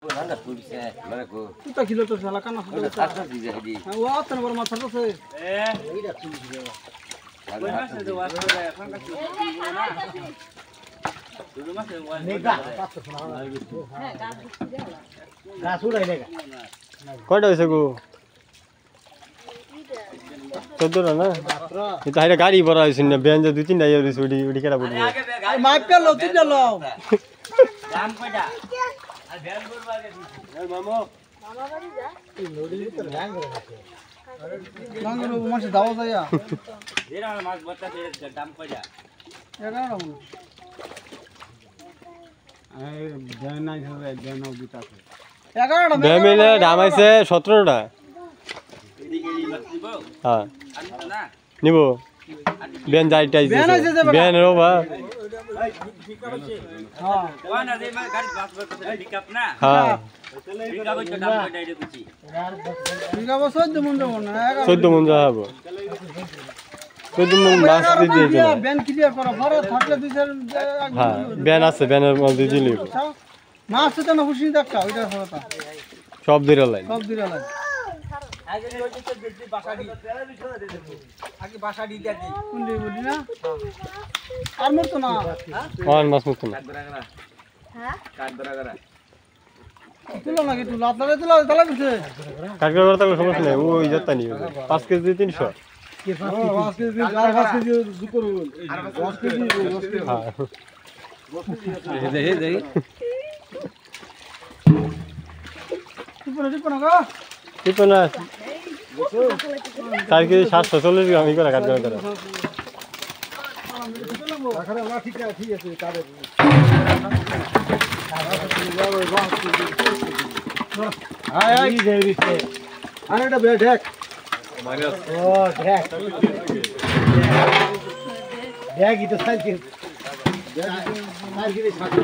Kita kilo to salah kan aku. Wah, tan baru mata to se. কয়টা হয়েছে গো 14 না এটা হাইরা গাড়ি ভরা হইছে না বেন যে 2-3 টা হইছে ওডি কেডা পড়বে মাপ কে লো তিনটা লো দাম কয়টা আর ভ্যান করব আগে এই মামা বাড়ি যা এই নদীর ভিতর ভ্যান করে আছে মাঙ্গলো মাছ দাও যায়া এরা মাছ বতাছে দাম কয়টা 11 এই ভ্যান নাই হবে ভ্যান উবিতাছে 11 টা বেমিলে দাম আইছে 17 টা এদিকে এই মাছ নিব হ্যাঁ আনতো না নিব বেন যাইতাই বেন রো বা হ্যাঁ ওয়া না দে গাড়ি বাস করতে পিকআপ না হ্যাঁ পিকআপ এর দাম কয়টা এটা বুঝি ঠিক আছে 14 মন দেব না 14 মন যাবো 14 মন মাছ দিতে দিতে ব্যান ক্লিয়ার করা পরে থাকলে দুই চার হ্যাঁ বেন আছে বেনের মধ্যে দিলি মাছ তো না খুশি দেখা ওইটা কথা সব দিরা লাই সব দিরা লাগে আগে ওই যে বেশি বাসাডি আগে বাসাডি দিয়া দি কোনদি বলি না আর মত না অন মাছ মুক্ত না হ্যাঁ কাট বরাগরা তুলো নাকি তুলো আপনারে তুলো তালা দিছে কাটকে করতে সমস্যা নাই ওই যত নি 5 কেজি 300 5 কেজি আর 5 কেজি জুকর 10 কেজি হ্যাঁ দেখে দেখে টিপনা গো টিপনা 4 কেজি 740 গ্রাম করে কাটকে করে আখারে না ঠিক আছে তারে আয় এই দিছে আরেটা বে ঢেক ও ঢেক ঢেক এটা সাইকেল সাইকেল সাথে